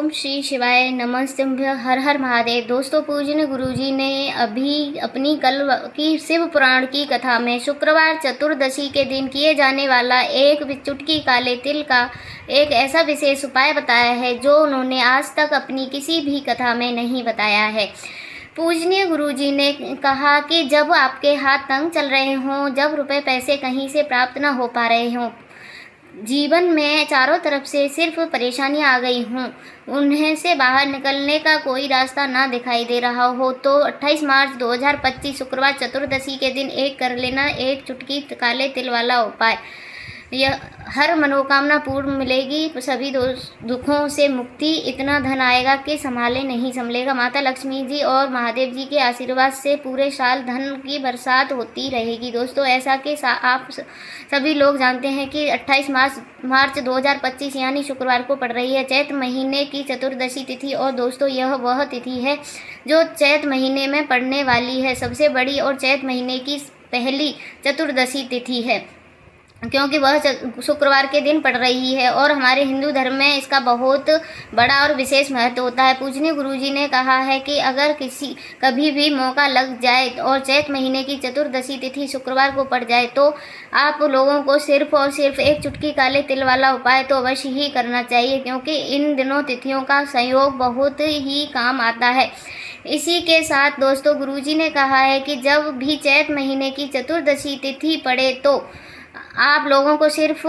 ओम श्री शिवाय नमस्तुभ्यं। हर हर महादेव। दोस्तों, पूजनीय गुरुजी ने अभी अपनी कल की शिव पुराण की कथा में शुक्रवार चतुर्दशी के दिन किए जाने वाला एक चुटकी काले तिल का एक ऐसा विशेष उपाय बताया है जो उन्होंने आज तक अपनी किसी भी कथा में नहीं बताया है। पूजनीय गुरुजी ने कहा कि जब आपके हाथ तंग चल रहे हों, जब रुपए पैसे कहीं से प्राप्त न हो पा रहे हों, जीवन में चारों तरफ से सिर्फ परेशानियां आ गई हों, उन्हें से बाहर निकलने का कोई रास्ता ना दिखाई दे रहा हो, तो 28 मार्च 2025 शुक्रवार चतुर्दशी के दिन एक कर लेना एक चुटकी काले तिल वाला उपाय। यह हर मनोकामना पूर्ण मिलेगी, सभी दुखों से मुक्ति, इतना धन आएगा कि संभाले नहीं संभलेगा। माता लक्ष्मी जी और महादेव जी के आशीर्वाद से पूरे साल धन की बरसात होती रहेगी। दोस्तों, ऐसा कि आप सभी लोग जानते हैं कि 28 मार्च 2025 यानी शुक्रवार को पड़ रही है चैत महीने की चतुर्दशी तिथि। और दोस्तों, यह वह तिथि है जो चैत महीने में पड़ने वाली है, सबसे बड़ी और चैत महीने की पहली चतुर्दशी तिथि है, क्योंकि वह शुक्रवार के दिन पड़ रही है और हमारे हिंदू धर्म में इसका बहुत बड़ा और विशेष महत्व होता है। पूजनीय गुरुजी ने कहा है कि अगर कभी भी मौका लग जाए और चैत महीने की चतुर्दशी तिथि शुक्रवार को पड़ जाए तो आप लोगों को सिर्फ और सिर्फ एक चुटकी काले तिल वाला उपाय तो अवश्य ही करना चाहिए, क्योंकि इन दिनों तिथियों का संयोग बहुत ही काम आता है। इसी के साथ दोस्तों, गुरुजी ने कहा है कि जब भी चैत महीने की चतुर्दशी तिथि पड़े तो आप लोगों को सिर्फ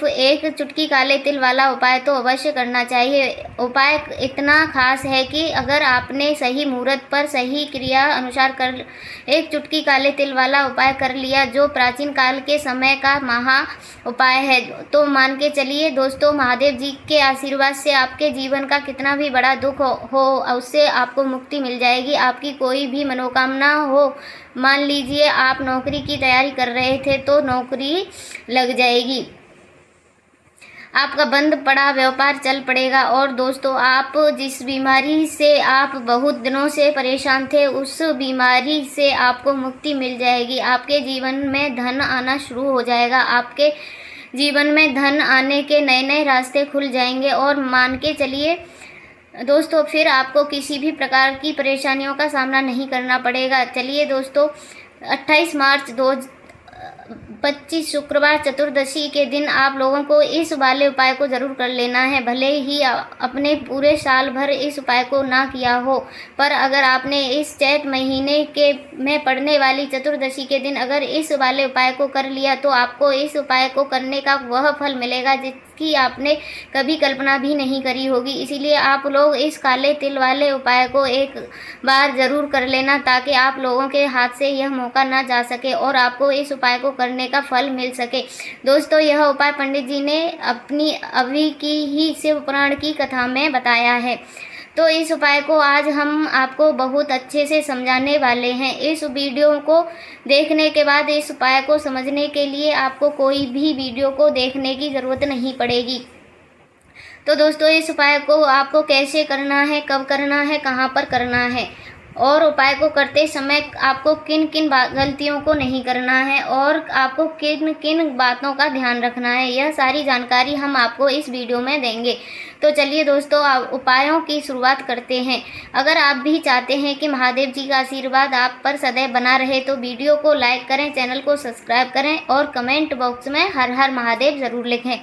एक चुटकी काले तिल वाला उपाय तो अवश्य करना चाहिए। उपाय इतना खास है कि अगर आपने सही मुहूर्त पर सही क्रिया अनुसार कर एक चुटकी काले तिल वाला उपाय कर लिया, जो प्राचीन काल के समय का महा उपाय है, तो मान के चलिए दोस्तों, महादेव जी के आशीर्वाद से आपके जीवन का कितना भी बड़ा दुख हो उससे आपको मुक्ति मिल जाएगी। आपकी कोई भी मनोकामना हो, मान लीजिए आप नौकरी की तैयारी कर रहे थे तो नौकरी लग जाएगी, आपका बंद पड़ा व्यापार चल पड़ेगा। और दोस्तों, आप जिस बीमारी से आप बहुत दिनों से परेशान थे, उस बीमारी से आपको मुक्ति मिल जाएगी। आपके जीवन में धन आना शुरू हो जाएगा, आपके जीवन में धन आने के नए नए रास्ते खुल जाएंगे। और मान के चलिए दोस्तों, फिर आपको किसी भी प्रकार की परेशानियों का सामना नहीं करना पड़ेगा। चलिए दोस्तों, 28 मार्च 2025 शुक्रवार चतुर्दशी के दिन आप लोगों को इस वाले उपाय को ज़रूर कर लेना है। भले ही अपने पूरे साल भर इस उपाय को ना किया हो, पर अगर आपने इस चैत महीने में पड़ने वाली चतुर्दशी के दिन अगर इस वाले उपाय को कर लिया तो आपको इस उपाय को करने का वह फल मिलेगा जिसकी आपने कभी कल्पना भी नहीं करी होगी। इसीलिए आप लोग इस काले तिल वाले उपाय को एक बार ज़रूर कर लेना, ताकि आप लोगों के हाथ से यह मौका ना जा सके और आपको इस उपाय को करने का फल मिल सके। दोस्तों, यह उपाय पंडित जी ने अपनी अभी की ही शिव पुराण की कथा में बताया है, तो इस उपाय को आज हम आपको बहुत अच्छे से समझाने वाले हैं। इस वीडियो को देखने के बाद इस उपाय को समझने के लिए आपको कोई भी वीडियो को देखने की ज़रूरत नहीं पड़ेगी। तो दोस्तों, इस उपाय को आपको कैसे करना है, कब करना है, कहाँ पर करना है और उपाय को करते समय आपको किन किन गलतियों को नहीं करना है और आपको किन किन बातों का ध्यान रखना है, यह सारी जानकारी हम आपको इस वीडियो में देंगे। तो चलिए दोस्तों, उपायों की शुरुआत करते हैं। अगर आप भी चाहते हैं कि महादेव जी का आशीर्वाद आप पर सदैव बना रहे तो वीडियो को लाइक करें, चैनल को सब्सक्राइब करें और कमेंट बॉक्स में हर हर महादेव ज़रूर लिखें।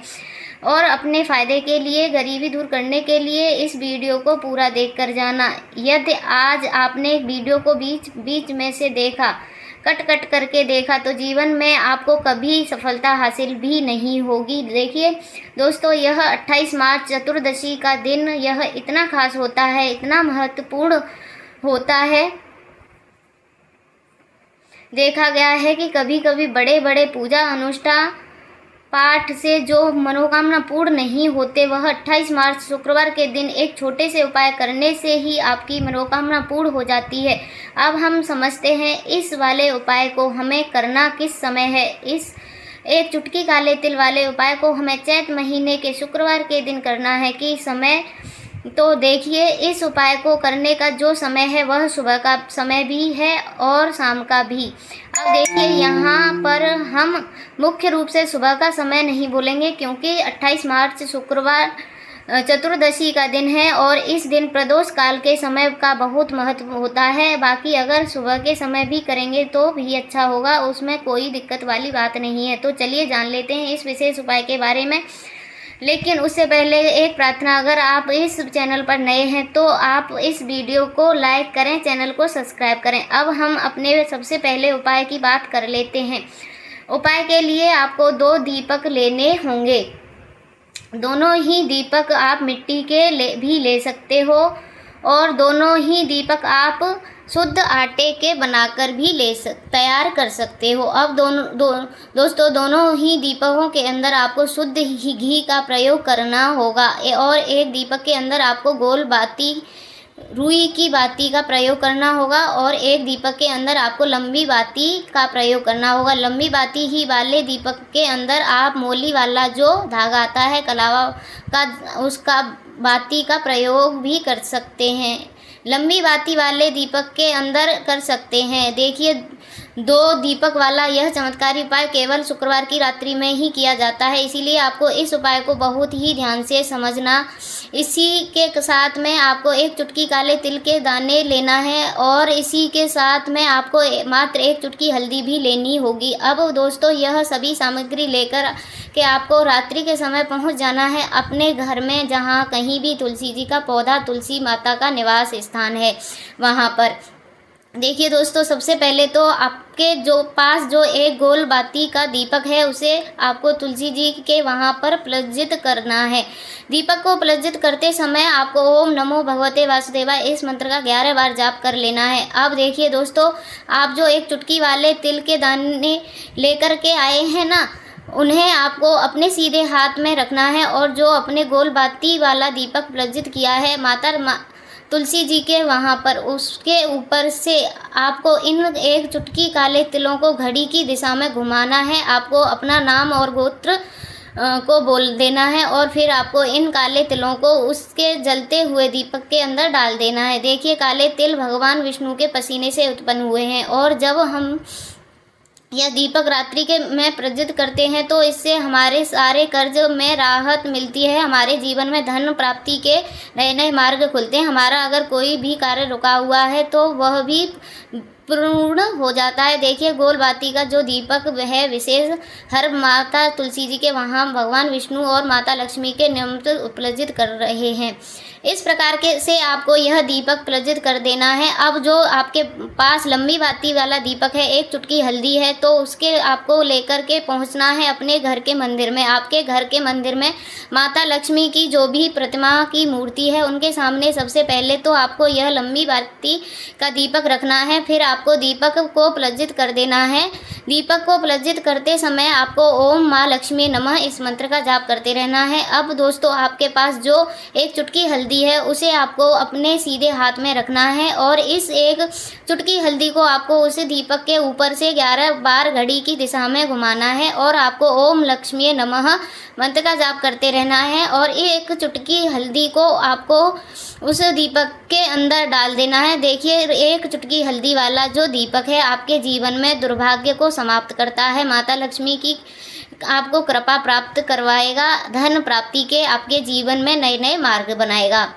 और अपने फ़ायदे के लिए, गरीबी दूर करने के लिए इस वीडियो को पूरा देख कर जाना। यदि आज आपने वीडियो को बीच में से देखा, कट करके देखा, तो जीवन में आपको कभी सफलता हासिल भी नहीं होगी। देखिए दोस्तों, यह 28 मार्च चतुर्दशी का दिन यह इतना खास होता है, इतना महत्वपूर्ण होता है। देखा गया है कि कभी कभी बड़े बड़े पूजा अनुष्ठान पाठ से जो मनोकामना पूर्ण नहीं होते, वह 28 मार्च शुक्रवार के दिन एक छोटे से उपाय करने से ही आपकी मनोकामना पूर्ण हो जाती है। अब हम समझते हैं इस वाले उपाय को हमें करना किस समय है। इस एक चुटकी काले तिल वाले उपाय को हमें चैत महीने के शुक्रवार के दिन करना है। कि समय तो देखिए, इस उपाय को करने का जो समय है वह सुबह का समय भी है और शाम का भी। अब देखिए, यहाँ पर हम मुख्य रूप से सुबह का समय नहीं बोलेंगे, क्योंकि 28 मार्च शुक्रवार चतुर्दशी का दिन है और इस दिन प्रदोष काल के समय का बहुत महत्व होता है। बाकी अगर सुबह के समय भी करेंगे तो भी अच्छा होगा, उसमें कोई दिक्कत वाली बात नहीं है। तो चलिए जान लेते हैं इस विशेष उपाय के बारे में। लेकिन उससे पहले एक प्रार्थना, अगर आप इस चैनल पर नए हैं तो आप इस वीडियो को लाइक करें, चैनल को सब्सक्राइब करें। अब हम अपने सबसे पहले उपाय की बात कर लेते हैं। उपाय के लिए आपको 2 दीपक लेने होंगे। दोनों ही दीपक आप मिट्टी के भी ले सकते हो और दोनों ही दीपक आप शुद्ध आटे के बनाकर भी तैयार कर सकते हो। अब दोस्तों दोनों ही दीपकों के अंदर आपको शुद्ध ही घी का प्रयोग करना होगा और एक दीपक के अंदर आपको गोल बाती रुई की बाती का प्रयोग करना होगा और एक दीपक के अंदर आपको लंबी बाती का प्रयोग करना होगा। लंबी बाती ही वाले दीपक के अंदर आप मोली वाला जो धागा आता है कलावा का, उसका बाती का प्रयोग भी कर सकते हैं। लंबी बाती वाले दीपक के अंदर कर सकते हैं। देखिए 2 दीपक वाला यह चमत्कारी उपाय केवल शुक्रवार की रात्रि में ही किया जाता है, इसीलिए आपको इस उपाय को बहुत ही ध्यान से समझना। इसी के साथ में आपको 1 चुटकी काले तिल के दाने लेना है और इसी के साथ में आपको मात्र 1 चुटकी हल्दी भी लेनी होगी। अब दोस्तों यह सभी सामग्री लेकर के आपको रात्रि के समय पहुंच जाना है अपने घर में, जहां कहीं भी तुलसी जी का पौधा, तुलसी माता का निवास स्थान है वहां पर। देखिए दोस्तों, सबसे पहले तो आपके जो पास जो एक गोल बाती का दीपक है उसे आपको तुलसी जी के वहाँ पर प्रज्वलित करना है। दीपक को प्रज्वलित करते समय आपको ओम नमो भगवते वासुदेवाय इस मंत्र का 11 बार जाप कर लेना है। अब देखिए दोस्तों, आप जो 1 चुटकी वाले तिल के दाने लेकर के आए हैं ना, उन्हें आपको अपने सीधे हाथ में रखना है और जो अपने गोल बाती वाला दीपक प्रज्वलित किया है माता तुलसी जी के वहाँ पर, उसके ऊपर से आपको इन 1 चुटकी काले तिलों को घड़ी की दिशा में घुमाना है। आपको अपना नाम और गोत्र को बोल देना है और फिर आपको इन काले तिलों को उसके जलते हुए दीपक के अंदर डाल देना है। देखिए काले तिल भगवान विष्णु के पसीने से उत्पन्न हुए हैं और जब हम यह दीपक रात्रि के में प्रज्वलित करते हैं तो इससे हमारे सारे कर्ज में राहत मिलती है, हमारे जीवन में धन प्राप्ति के नए नए मार्ग खुलते हैं। हमारा अगर कोई भी कार्य रुका हुआ है तो वह भी पूर्ण हो जाता है। देखिए गोल बाती का जो दीपक है विशेष हर माता तुलसी जी के वहाँ भगवान विष्णु और माता लक्ष्मी के निमित्त प्रज्वलित कर रहे हैं। इस प्रकार के से आपको यह दीपक प्रज्वलित कर देना है। अब जो आपके पास लंबी बाती वाला दीपक है, 1 चुटकी हल्दी है, तो उसके आपको लेकर के पहुंचना है अपने घर के मंदिर में। आपके घर के मंदिर में माता लक्ष्मी की जो भी प्रतिमा की मूर्ति है उनके सामने सबसे पहले तो आपको यह लंबी बाती का दीपक रखना है। फिर आपको दीपक को प्रज्वलित कर देना है। दीपक को प्रज्वलित करते समय आपको ओम माँ लक्ष्मी नमः इस मंत्र का जाप करते रहना है। अब दोस्तों आपके पास जो 1 चुटकी हल्दी है उसे आपको अपने सीधे हाथ में रखना है और इस 1 चुटकी हल्दी को आपको उस दीपक के ऊपर से 11 बार घड़ी की दिशा में घुमाना है और आपको ओम लक्ष्मी नमः मंत्र का जाप करते रहना है और 1 चुटकी हल्दी को आपको उस दीपक के अंदर डाल देना है। देखिए 1 चुटकी हल्दी वाला जो दीपक है आपके जीवन में दुर्भाग्य को समाप्त करता है, माता लक्ष्मी की आपको कृपा प्राप्त करवाएगा, धन प्राप्ति के आपके जीवन में नए नए मार्ग बनाएगा।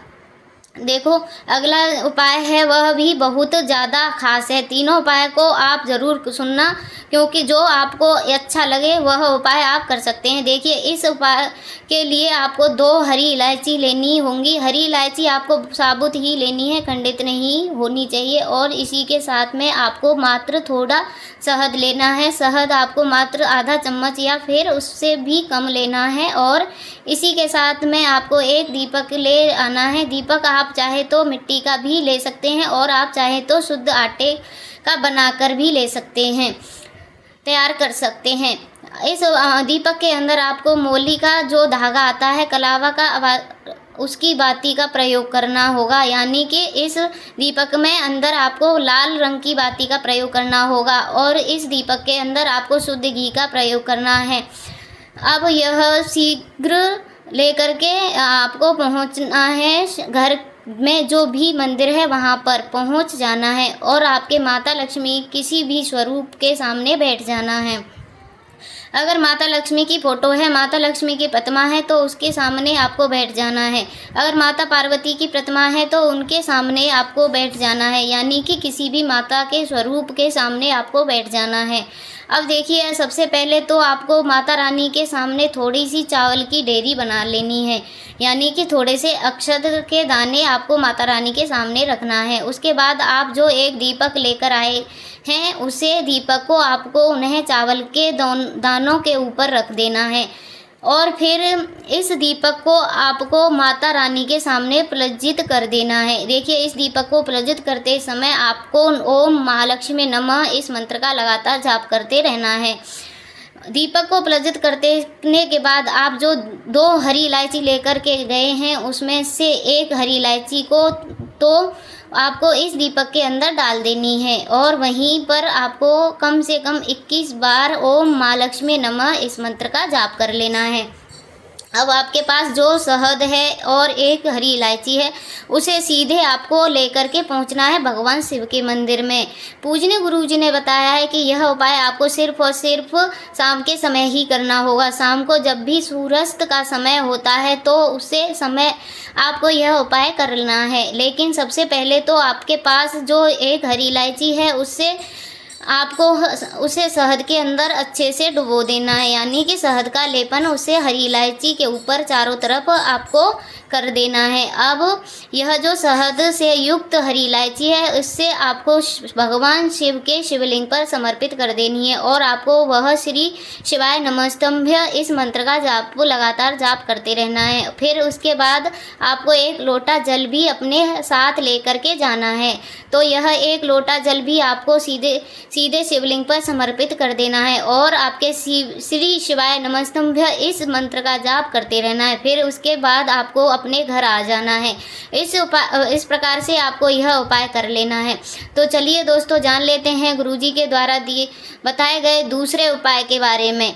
देखो अगला उपाय है वह भी बहुत ज़्यादा खास है। तीनों उपाय को आप ज़रूर सुनना, क्योंकि जो आपको अच्छा लगे वह उपाय आप कर सकते हैं। देखिए इस उपाय के लिए आपको 2 हरी इलायची लेनी होंगी। हरी इलायची आपको साबुत ही लेनी है, खंडित नहीं होनी चाहिए। और इसी के साथ में आपको मात्र थोड़ा शहद लेना है। शहद आपको मात्र आधा चम्मच या फिर उससे भी कम लेना है। और इसी के साथ में आपको 1 दीपक ले आना है। दीपक आप चाहे तो मिट्टी का भी ले सकते हैं और आप चाहे तो शुद्ध आटे का बनाकर भी ले सकते हैं, तैयार कर सकते हैं। इस दीपक के अंदर आपको मोली का जो धागा आता है कलावा का, उसकी बाती का प्रयोग करना होगा। यानी कि इस दीपक में अंदर आपको लाल रंग की बाती का प्रयोग करना होगा और इस दीपक के अंदर आपको शुद्ध घी का प्रयोग करना है। अब यह शीघ्र लेकर के आपको पहुंचना है घर में जो भी मंदिर है वहां पर पहुंच जाना है और आपके माता लक्ष्मी किसी भी स्वरूप के सामने बैठ जाना है। अगर माता लक्ष्मी की फ़ोटो है, माता लक्ष्मी की प्रतिमा है तो उसके सामने आपको बैठ जाना है। अगर माता पार्वती की प्रतिमा है तो उनके सामने आपको बैठ जाना है, यानी कि किसी भी माता के स्वरूप के सामने आपको बैठ जाना है। अब देखिए, सबसे पहले तो आपको माता रानी के सामने थोड़ी सी चावल की ढेरी बना लेनी है, यानी कि थोड़े से अक्षत के दाने आपको माता रानी के सामने रखना है। उसके बाद आप जो एक दीपक लेकर आए हैं, उसे दीपक को आपको उन्हें चावल के दानों के ऊपर रख देना है और फिर इस दीपक को आपको माता रानी के सामने प्रज्वलित कर देना है। देखिए, इस दीपक को प्रज्वलित करते समय आपको ओम महालक्ष्मी नमः इस मंत्र का लगातार जाप करते रहना है। दीपक को प्रज्वलित करने के बाद आप जो 2 हरी इलायची लेकर के गए हैं, उसमें से एक हरी इलायची को तो आपको इस दीपक के अंदर डाल देनी है और वहीं पर आपको कम से कम 21 बार ओम महालक्ष्मी नमः इस मंत्र का जाप कर लेना है। अब आपके पास जो शहद है और एक हरी इलायची है, उसे सीधे आपको लेकर के पहुंचना है भगवान शिव के मंदिर में। पूजनीय गुरुजी ने बताया है कि यह उपाय आपको सिर्फ और सिर्फ शाम के समय ही करना होगा। शाम को जब भी सूर्यास्त का समय होता है तो उसे समय आपको यह उपाय करना है। लेकिन सबसे पहले तो आपके पास जो एक हरी इलायची है, उससे आपको उसे शहद के अंदर अच्छे से डुबो देना है, यानी कि शहद का लेपन उसे हरी इलायची के ऊपर चारों तरफ आपको कर देना है। अब यह जो शहद से युक्त हरी इलायची है, इससे आपको भगवान शिव के शिवलिंग पर समर्पित कर देनी है और आपको वह श्री शिवाय नमस्तंभ्य इस मंत्र का जाप लगातार जाप करते रहना है। फिर उसके बाद आपको एक लोटा जल भी अपने साथ लेकर के जाना है, तो यह एक लोटा जल भी आपको सीधे शिवलिंग पर समर्पित कर देना है और आपके श्री शिवाय नमस्तंभ्य इस मंत्र का जाप करते रहना है। फिर उसके बाद आपको अपने घर आ जाना है। इस प्रकार से आपको यह उपाय कर लेना है। तो चलिए दोस्तों, जान लेते हैं गुरुजी के द्वारा बताए गए दूसरे उपाय के बारे में।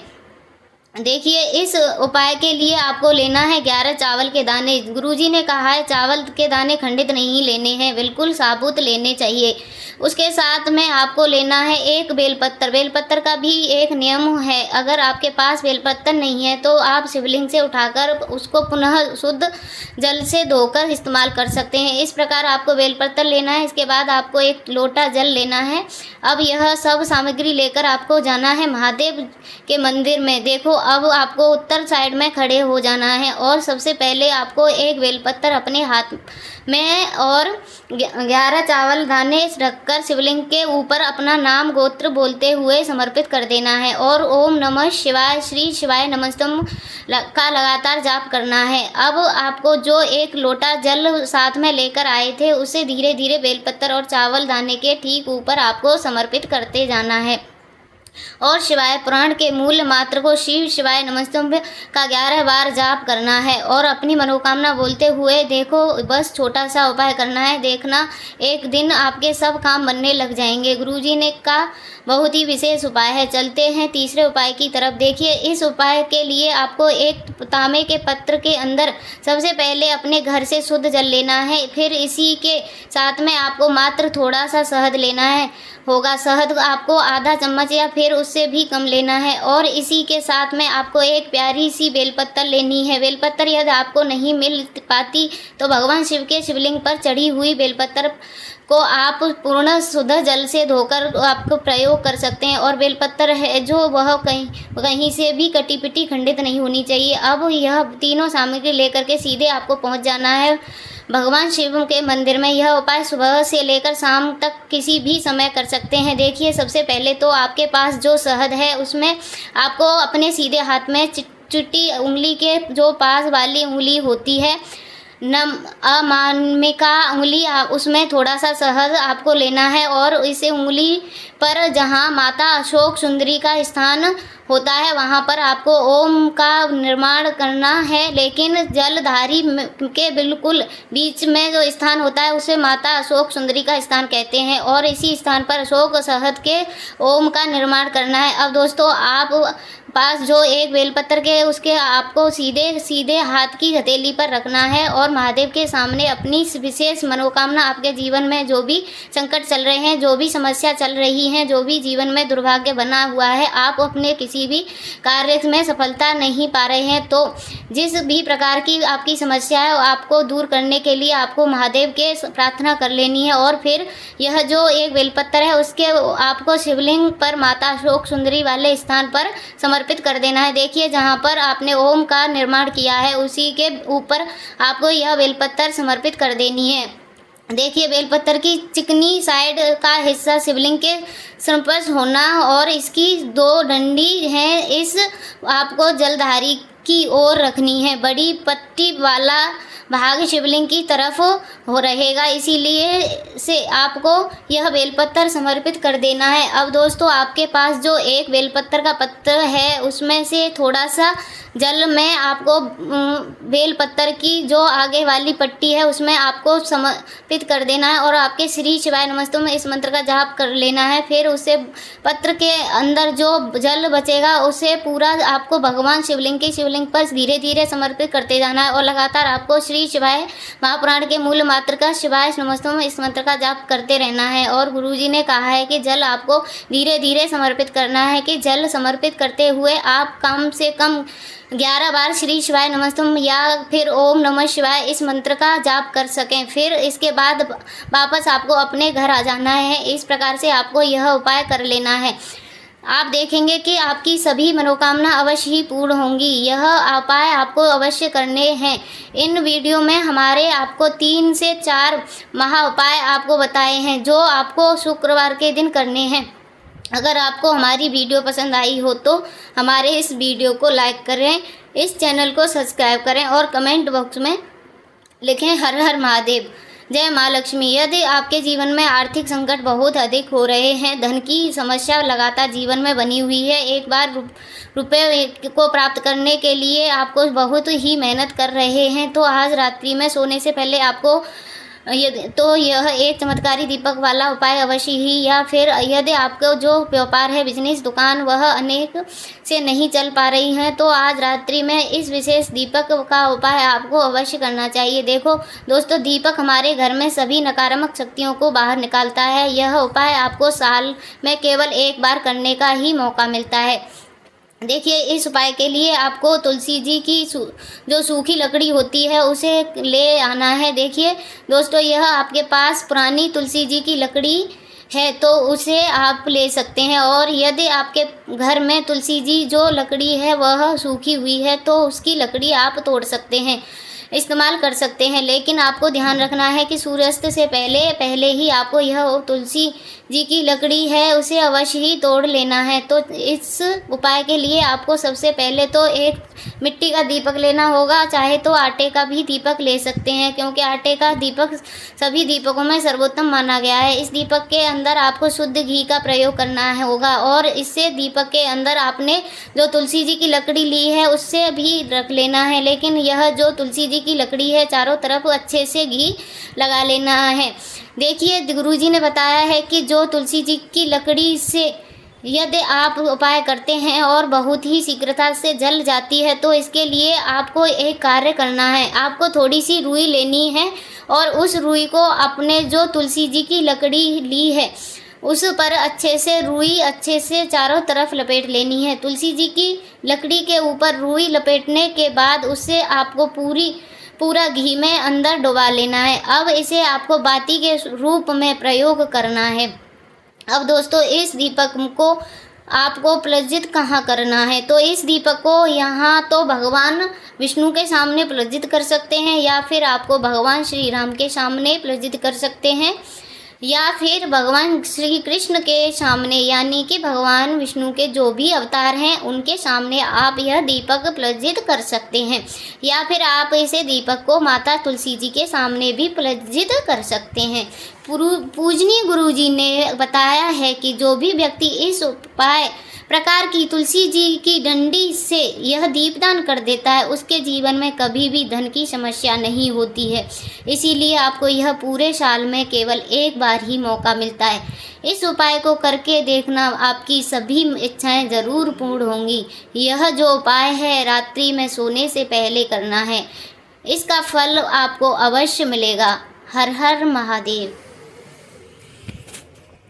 देखिए, इस उपाय के लिए आपको लेना है 11 चावल के दाने। गुरुजी ने कहा है चावल के दाने खंडित नहीं लेने हैं, बिल्कुल साबुत लेने चाहिए। उसके साथ में आपको लेना है एक बेलपत्र। बेलपत्र का भी एक नियम है, अगर आपके पास बेलपत्र नहीं है तो आप शिवलिंग से उठाकर उसको पुनः शुद्ध जल से धोकर इस्तेमाल कर सकते हैं। इस प्रकार आपको बेलपत्र लेना है। इसके बाद आपको एक लोटा जल लेना है। अब यह सब सामग्री लेकर आपको जाना है महादेव के मंदिर में। देखो, अब आपको उत्तर साइड में खड़े हो जाना है और सबसे पहले आपको एक बेलपत्र अपने हाथ में और 11 चावल दाने रखकर शिवलिंग के ऊपर अपना नाम गोत्र बोलते हुए समर्पित कर देना है और ओम नमः शिवाय श्री शिवाय नमस्तम का लगातार जाप करना है। अब आपको जो एक लोटा जल साथ में लेकर आए थे, उसे धीरे धीरे बेलपत्र और चावल दाने के ठीक ऊपर आपको समर्पित करते जाना है और शिवाय पुराण के मूल मात्र को शिव शिवाय नमस्तंभ का 11 बार जाप करना है और अपनी मनोकामना बोलते हुए देखो, बस छोटा सा उपाय करना है, देखना एक दिन आपके सब काम बनने लग जाएंगे। गुरुजी ने का बहुत ही विशेष उपाय है। चलते हैं तीसरे उपाय की तरफ। देखिए, इस उपाय के लिए आपको एक तांबे के पत्र के अंदर सबसे पहले अपने घर से शुद्ध जल लेना है। फिर इसी के साथ में आपको मात्र थोड़ा सा शहद लेना होगा। शहद आपको आधा चम्मच या फिर उससे भी कम लेना है और इसी के साथ में आपको एक प्यारी सी बेलपत्र लेनी है। बेलपत्र यदि आपको नहीं मिल पाती तो भगवान शिव के शिवलिंग पर चढ़ी हुई बेलपत्र को आप पूर्ण शुद्ध जल से धोकर आपको प्रयोग कर सकते हैं और बेलपत्र है जो वह कहीं से भी कटी पिटी खंडित नहीं होनी चाहिए। अब यह तीनों सामग्री लेकर के सीधे आपको पहुंच जाना है भगवान शिव के मंदिर में। यह उपाय सुबह से लेकर शाम तक किसी भी समय कर सकते हैं। देखिए, सबसे पहले तो आपके पास जो शहद है उसमें आपको अपने सीधे हाथ में चुट्टी उंगली के जो पास वाली उंगली होती है, अमामिका उंगली, उसमें थोड़ा सा शहद आपको लेना है और इसे उंगली पर जहाँ माता अशोक सुंदरी का स्थान होता है वहाँ पर आपको ओम का निर्माण करना है। लेकिन जलधारी के बिल्कुल बीच में जो स्थान होता है उसे माता अशोक सुंदरी का स्थान कहते हैं और इसी स्थान पर अशोक शहद के ओम का निर्माण करना है। अब दोस्तों, आप पास जो एक बेलपत्र के उसके आपको सीधे सीधे हाथ की हथेली पर रखना है और महादेव के सामने अपनी विशेष मनोकामना, आपके जीवन में जो भी संकट चल रहे हैं, जो भी समस्या चल रही हैं, जो भी जीवन में दुर्भाग्य बना हुआ है, आप अपने किसी भी कार्य में सफलता नहीं पा रहे हैं, तो जिस भी प्रकार की आपकी समस्या है आपको दूर करने के लिए आपको महादेव के प्रार्थना कर लेनी है। और फिर यह जो एक बेलपत्र है उसके आपको शिवलिंग पर माता अशोक सुंदरी वाले स्थान पर समर्पित कर देना है। देखिए जहाँ पर आपने ओम का निर्माण किया है उसी के ऊपर आपको यह बेलपत्र समर्पित कर देनी है। देखिए बेलपत्र की चिकनी साइड का हिस्सा शिवलिंग के संपर्श होना और इसकी 2 डंडी हैं इस आपको जलधारी की ओर रखनी है। बड़ी पट्टी वाला भाग शिवलिंग की तरफ हो रहेगा, इसीलिए से आपको यह बेलपत्र समर्पित कर देना है। अब दोस्तों आपके पास जो एक बेलपत्र का पत्र है उसमें से थोड़ा सा जल में आपको बेलपत्र की जो आगे वाली पट्टी है उसमें आपको समर्पित कर देना है और आपके श्री शिवाय नमस्तुम इस मंत्र का जाप कर लेना है। फिर उसे पत्र के अंदर जो जल बचेगा उसे पूरा आपको भगवान शिवलिंग पर धीरे धीरे समर्पित करते जाना है और लगातार आपको श्री शिवाय महापुराण के मूल मात्र का शिवाय नमस्तुम इस मंत्र का जाप करते रहना है। और गुरुजी ने कहा है कि जल आपको धीरे धीरे समर्पित करना है, कि जल समर्पित करते हुए आप कम से कम 11 बार श्री शिवाय नमस्तुम या फिर ओम नमः शिवाय इस मंत्र का जाप कर सकें। फिर इसके बाद वापस आपको अपने घर आ जाना है। इस प्रकार से आपको यह उपाय कर लेना है। आप देखेंगे कि आपकी सभी मनोकामना अवश्य ही पूर्ण होंगी। यह उपाय आपको अवश्य करने हैं। इन वीडियो में हमारे आपको 3 से 4 महा उपाय आपको बताए हैं जो आपको शुक्रवार के दिन करने हैं। अगर आपको हमारी वीडियो पसंद आई हो तो हमारे इस वीडियो को लाइक करें, इस चैनल को सब्सक्राइब करें और कमेंट बॉक्स में लिखें हर हर महादेव, जय माँ लक्ष्मी। यदि आपके जीवन में आर्थिक संकट बहुत अधिक हो रहे हैं, धन की समस्या लगातार जीवन में बनी हुई है, एक बार रुपए को प्राप्त करने के लिए आपको बहुत ही मेहनत कर रहे हैं, तो आज रात्रि में सोने से पहले आपको यह एक चमत्कारी दीपक वाला उपाय अवश्य ही, या फिर यदि आपको जो व्यापार है, बिजनेस, दुकान वह अनेक से नहीं चल पा रही हैं, तो आज रात्रि में इस विशेष दीपक का उपाय आपको अवश्य करना चाहिए। देखो दोस्तों, दीपक हमारे घर में सभी नकारात्मक शक्तियों को बाहर निकालता है। यह उपाय आपको साल में केवल 1 बार करने का ही मौका मिलता है। देखिए इस उपाय के लिए आपको तुलसी जी की जो सूखी लकड़ी होती है उसे ले आना है। देखिए दोस्तों, यह आपके पास पुरानी तुलसी जी की लकड़ी है तो उसे आप ले सकते हैं, और यदि आपके घर में तुलसी जी जो लकड़ी है वह सूखी हुई है तो उसकी लकड़ी आप तोड़ सकते हैं, इस्तेमाल कर सकते हैं। लेकिन आपको ध्यान रखना है कि सूर्यास्त से पहले ही आपको यह तुलसी जी की लकड़ी है उसे अवश्य ही तोड़ लेना है। तो इस उपाय के लिए आपको सबसे पहले तो एक मिट्टी का दीपक लेना होगा, चाहे तो आटे का भी दीपक ले सकते हैं, क्योंकि आटे का दीपक सभी दीपकों में सर्वोत्तम माना गया है। इस दीपक के अंदर आपको शुद्ध घी का प्रयोग करना होगा और इससे दीपक के अंदर आपने जो तुलसी जी की लकड़ी ली है उससे भी रख लेना है। लेकिन यह जो तुलसी जी की लकड़ी है चारों तरफ अच्छे से घी लगा लेना है। देखिए गुरुजी ने बताया है कि जो तुलसी जी की लकड़ी से यदि आप उपाय करते हैं और बहुत ही शीघ्रता से जल जाती है, तो इसके लिए आपको एक कार्य करना है। आपको थोड़ी सी रुई लेनी है और उस रुई को अपने जो तुलसी जी की लकड़ी ली है उस पर अच्छे से रुई अच्छे से चारों तरफ लपेट लेनी है। तुलसी जी की लकड़ी के ऊपर रुई लपेटने के बाद उससे आपको पूरा घी में अंदर डुबा लेना है। अब इसे आपको बाती के रूप में प्रयोग करना है। अब दोस्तों, इस दीपक को आपको प्रज्वलित कहाँ करना है, तो इस दीपक को यहाँ तो भगवान विष्णु के सामने प्रज्वलित कर सकते हैं, या फिर आपको भगवान श्री राम के सामने प्रज्वलित कर सकते हैं, या फिर भगवान श्री कृष्ण के सामने, यानी कि भगवान विष्णु के जो भी अवतार हैं उनके सामने आप यह दीपक प्रज्वलित कर सकते हैं, या फिर आप इसे दीपक को माता तुलसी जी के सामने भी प्रज्वलित कर सकते हैं। पूजनीय गुरुजी ने बताया है कि जो भी व्यक्ति इस उपाय प्रकार की तुलसी जी की डंडी से यह दीपदान कर देता है, उसके जीवन में कभी भी धन की समस्या नहीं होती है। इसीलिए आपको यह पूरे साल में केवल एक बार ही मौका मिलता है। इस उपाय को करके देखना, आपकी सभी इच्छाएं ज़रूर पूर्ण होंगी। यह जो उपाय है रात्रि में सोने से पहले करना है, इसका फल आपको अवश्य मिलेगा। हर हर महादेव।